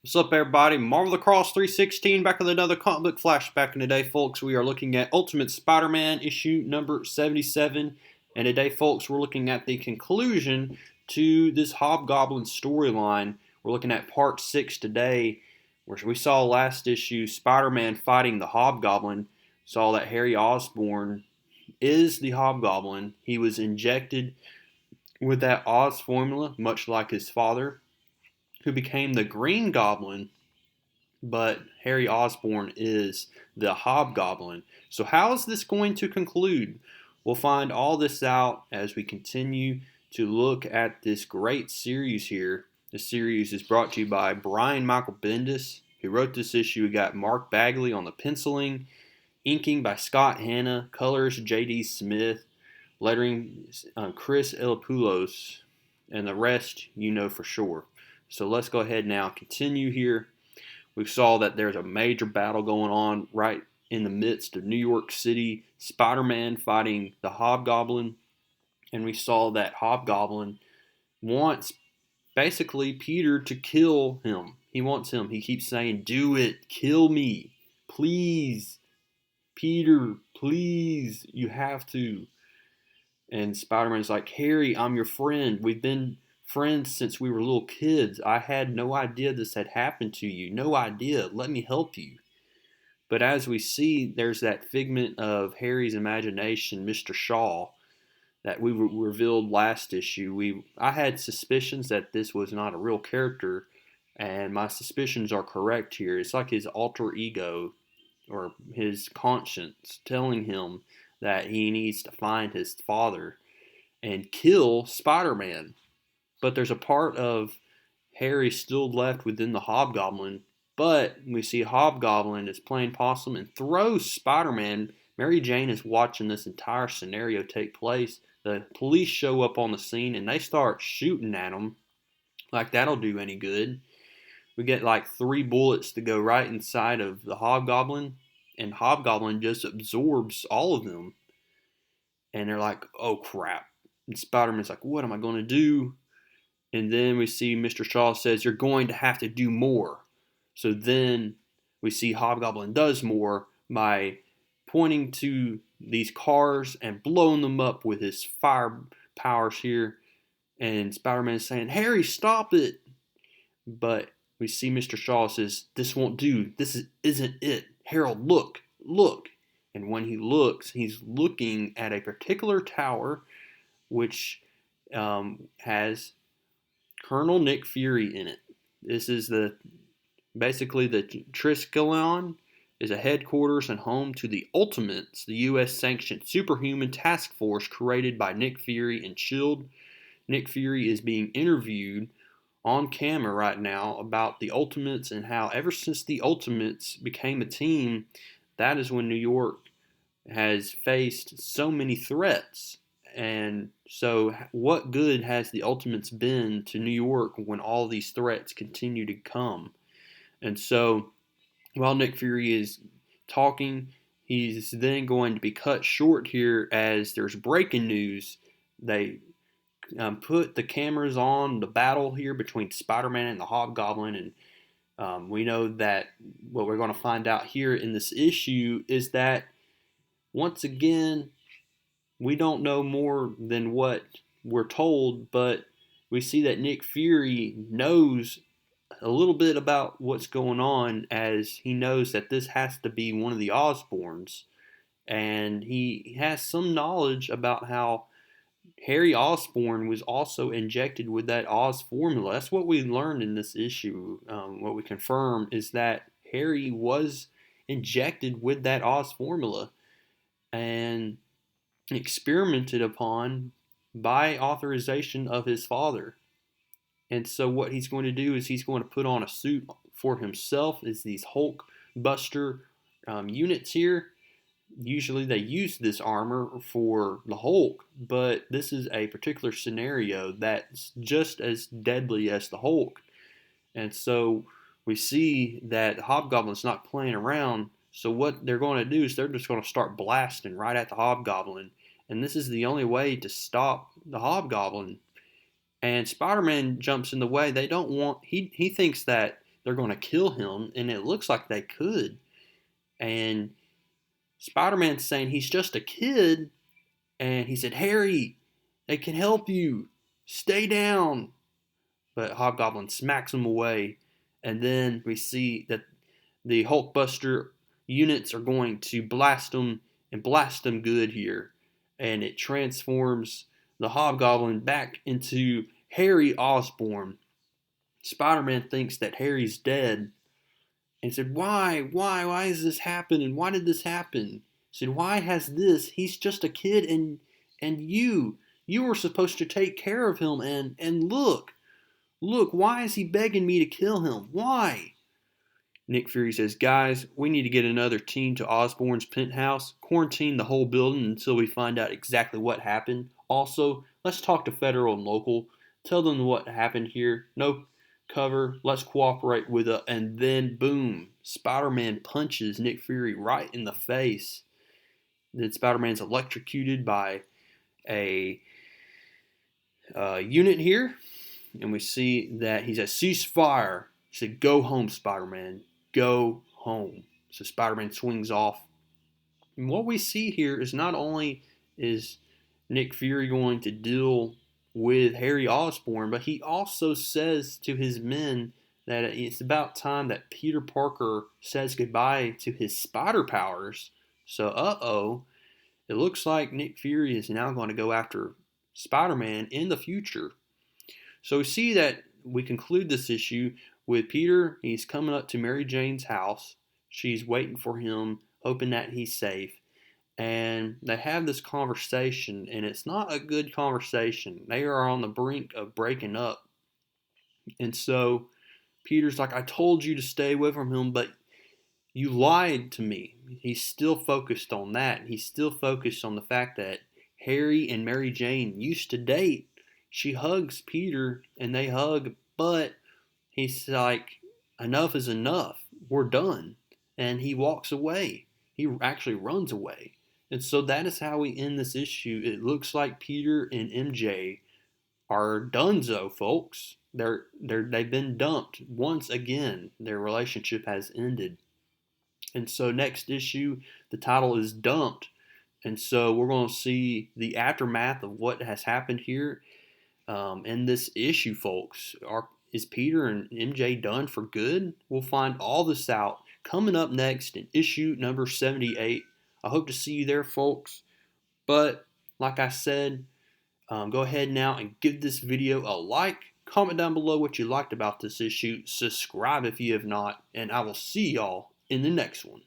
What's up, everybody? Marvel the Cross 316 back with another comic book flashback. And today, folks, we are looking at Ultimate Spider-Man issue number 77. And today, folks, we're looking at the conclusion to this Hobgoblin storyline. We're looking at part 6 today, where we saw last issue Spider-Man fighting the Hobgoblin. Saw that Harry Osborn is the Hobgoblin. He was injected with that Oz formula, much like his father, who became the Green Goblin, but Harry Osborn is the Hobgoblin. So how is this going to conclude? We'll find all this out as we continue to look at this great series here. The series is brought to you by Brian Michael Bendis, who wrote this issue. We got Mark Bagley on the penciling, inking by Scott Hanna, colors J.D. Smith, lettering Chris Elapoulos, and the rest you know for sure. So let's go ahead now, continue here. We saw that there's a major battle going on right in the midst of New York City. Spider-Man fighting the Hobgoblin. And we saw that Hobgoblin wants basically Peter to kill him. He wants him. He keeps saying, "Do it. Kill me. Please. Peter, please. You have to." And Spider-Man's like, "Harry, I'm your friend. We've been friends since we were little kids. I had no idea this had happened to you. No idea. Let me help you." But as we see, there's that figment of Harry's imagination, Mr. Shaw, that we revealed last issue. I had suspicions that this was not a real character, and my suspicions are correct here. It's like his alter ego or his conscience telling him that he needs to find his father and kill Spider-Man. But there's a part of Harry still left within the Hobgoblin. But we see Hobgoblin is playing possum and throws Spider-Man. Mary Jane is watching this entire scenario take place. The police show up on the scene and they start shooting at him. Like that'll do any good. We get like 3 bullets to go right inside of the Hobgoblin. And Hobgoblin just absorbs all of them. And they're like, "Oh crap." And Spider-Man's like, "What am I going to do?" And then we see Mr. Shaw says, "You're going to have to do more." So then we see Hobgoblin does more by pointing to these cars and blowing them up with his fire powers here. And Spider-Man is saying, "Harry, stop it." But we see Mr. Shaw says, "This won't do. Isn't it. Harold, look, look." And when he looks, he's looking at a particular tower which has Colonel Nick Fury in it. This is basically the Triskelion is a headquarters and home to the Ultimates, the U.S. sanctioned superhuman task force created by Nick Fury and SHIELD. Nick Fury is being interviewed on camera right now about the Ultimates and how ever since the Ultimates became a team, that is when New York has faced so many threats. And so what good has the Ultimates been to New York when all these threats continue to come? And so while Nick Fury is talking, he's then going to be cut short here as there's breaking news. They put the cameras on the battle here between Spider-Man and the Hobgoblin, and we know that what we're going to find out here in this issue is that once again, we don't know more than what we're told, but we see that Nick Fury knows a little bit about what's going on, as he knows that this has to be one of the Osborns, and he has some knowledge about how Harry Osborn was also injected with that Oz formula. That's what we learned in this issue. What we confirm is that Harry was injected with that Oz formula and experimented upon by authorization of his father. And so what he's going to do is he's going to put on a suit for himself. Is these Hulk Buster units here. Usually they use this armor for the Hulk, but this is a particular scenario that's just as deadly as the Hulk. And so we see that Hobgoblin's not playing around. So what they're going to do is they're just going to start blasting right at the Hobgoblin. And this is the only way to stop the Hobgoblin. And Spider-Man jumps in the way. They don't want. He thinks that they're going to kill him, and it looks like they could. And Spider-Man's saying he's just a kid, and he said, Harry, they can help you. Stay down. But Hobgoblin smacks him away, and then we see that the Hulkbuster units are going to blast them, and blast them good here. And it transforms the Hobgoblin back into Harry Osborn. Spider-Man thinks that Harry's dead, and said, why is this happening? Why did this happen? He said, why has this? He's just a kid, and you were supposed to take care of him, and look, why is he begging me to kill him? Why? Nick Fury says, guys, we need to get another team to Osborn's penthouse, quarantine the whole building until we find out exactly what happened. Also, let's talk to federal and local, tell them what happened here. No cover, let's cooperate with it. And then, boom, Spider-Man punches Nick Fury right in the face. Then Spider-Man's electrocuted by a unit here, and we see that he says, ceasefire. He said, go home, Spider-Man. Go home. So Spider-Man swings off. And what we see here is not only is Nick Fury going to deal with Harry Osborn, but he also says to his men that it's about time that Peter Parker says goodbye to his spider powers. So, it looks like Nick Fury is now going to go after Spider-Man in the future. So we see that we conclude this issue with Peter. He's coming up to Mary Jane's house. She's waiting for him, hoping that he's safe. And they have this conversation, and it's not a good conversation. They are on the brink of breaking up. And so Peter's like, I told you to stay away from him, but you lied to me. He's still focused on that. He's still focused on the fact that Harry and Mary Jane used to date. She hugs Peter, and they hug, but he's like, enough is enough. We're done. And he walks away. He actually runs away. And so that is how we end this issue. It looks like Peter and MJ are donezo, folks. They've been dumped once again. Their relationship has ended. And so next issue, the title is Dumped. And so we're going to see the aftermath of what has happened here in this issue, folks. Is Peter and MJ done for good? We'll find all this out coming up next in issue number 78. I hope to see you there, folks. But like I said, go ahead now and give this video a like. Comment down below what you liked about this issue. Subscribe if you have not. And I will see y'all in the next one.